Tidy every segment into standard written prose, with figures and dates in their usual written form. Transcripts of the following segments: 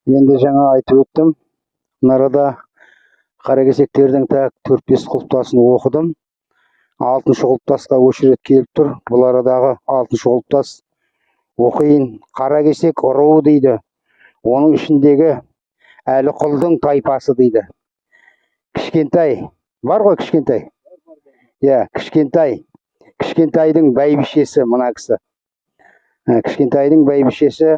Енді жаңа айтып өттім. Мына арада қаракесектердің так 4-5 құлыптасын оқыдым. 6-шы құлыптасқа очередь келіп тұр. Бұл арадағы 6-шы құлыптас оқиын. Қаракесек ұруы дейді. Оның ішіндегі Әліқұлдың тайпасы дейді. Кішкентай, бар ғой кішкентай? Иә, кішкентай. Кішкентайдың бәйбішесі мына кісі. Кішкентайдың бәйбішесі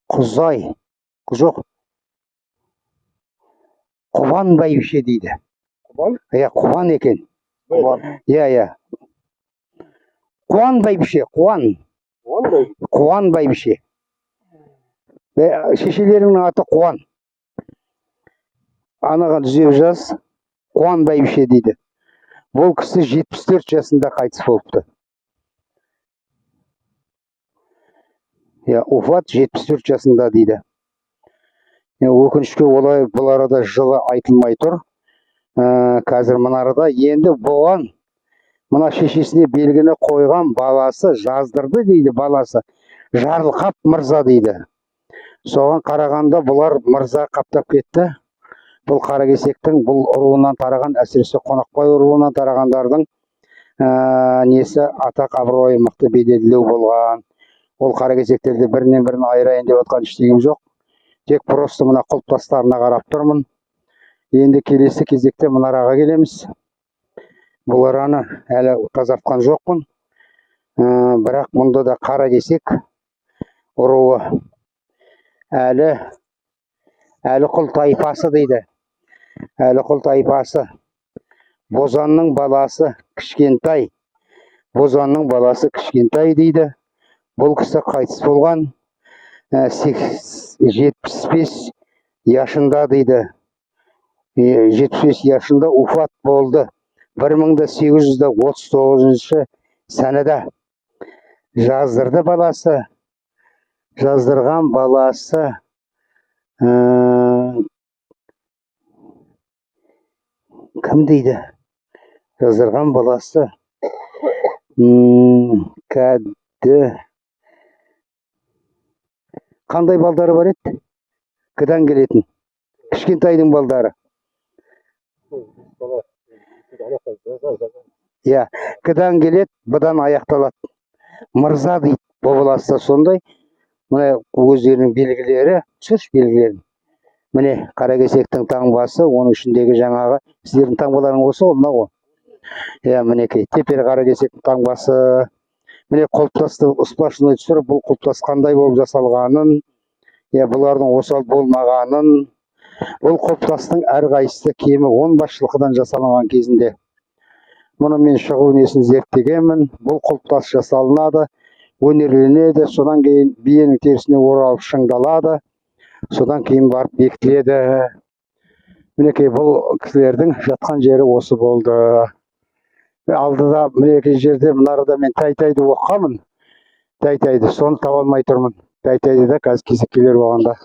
Құзай, жоқ, Құбан бәйбіше дейді. Құбан? Иә, Құбан екен. Иә. Қуан бәйбіше, Қуан бәйбіше. Шешелерімнің аты Қуан. Анаға түзеп жаз, Қуан бәйбіше дейді. Бұл кісі 74 жасында қайтыс болыпты. Уфат 74 жасында дейді. Өкінішке олай бұл арада жылы айтылмай тұр. Қазір мына арада енді бұған мына шешесіне белгіні қойған баласы жаздырды дейді, баласы. Жарылқап мырза дейді. Соған қарағанда бұлар мырза қаптап кетті. Бұл Қаракесектің бұл ұруынан тараған, әсіресе Қонақбай ұруынан тарағандардың несі атақ абыройы мықты беделдеу болған. Ол Қаракесектерді бірінен бірін айырайын деп отқан ештеңем жоқ. Тек просто мына құлыптастарына қарап тұрмын. Енді келесі кезекте мына араға келеміз. Бұл араны әлі тазартқан жоқпын. Бірақ мұнда да Қаракесек ұруы Әліқұл тайпасы дейді. Әліқұл тайпасы. Бозанның баласы кішкентай. Бозанның баласы кішкентай дейді. Бұл кісі қайтыс болған 75 yaşында дейді. 75 yaşында уфат болды. 1839 сәнеде жаздырды баласы. Жаздырған баласы кім дейді? Жаздырған баласы қандай балдары бар еді? Кідан келетін? Кішкентайдың балдары. Кідан келет, бұдан аяқталады. Мырза дейді. Бұл баласы да сондай. Мына өздерінің белгілері, түсірші белгілерін. Міне Қаракесектің таңбасы, оның ішіндегі жаңағы сіздердің таңбаларың осы ғой, мына ғой. Мінекей, тепер Қаракесектің таңбасы. Міне құлыптасты ұспашыны түсіріп, бұл құлыптас қандай болып жасалғанын, бұлардың осал болмағанын, бұл құлыптастың әрқайсысы кемі 15 жылқыдан жасалынған кезінде. Мұны мен шығу несін зерттегенмін. Бұл құлыптас жасалынады, өнерленеді, содан кейін биенің терісіне оралып шыңдалады, содан кейін барып бекітіледі. Мінекей бұл кісілердің жатқан жері осы болды. Алдыда мінекей жерде мына арада мен Тәйтайды оққанмын. Тәйтайды, соны таба алмай тұрмын. Тәйтайды да қазір кезек келер болғанда.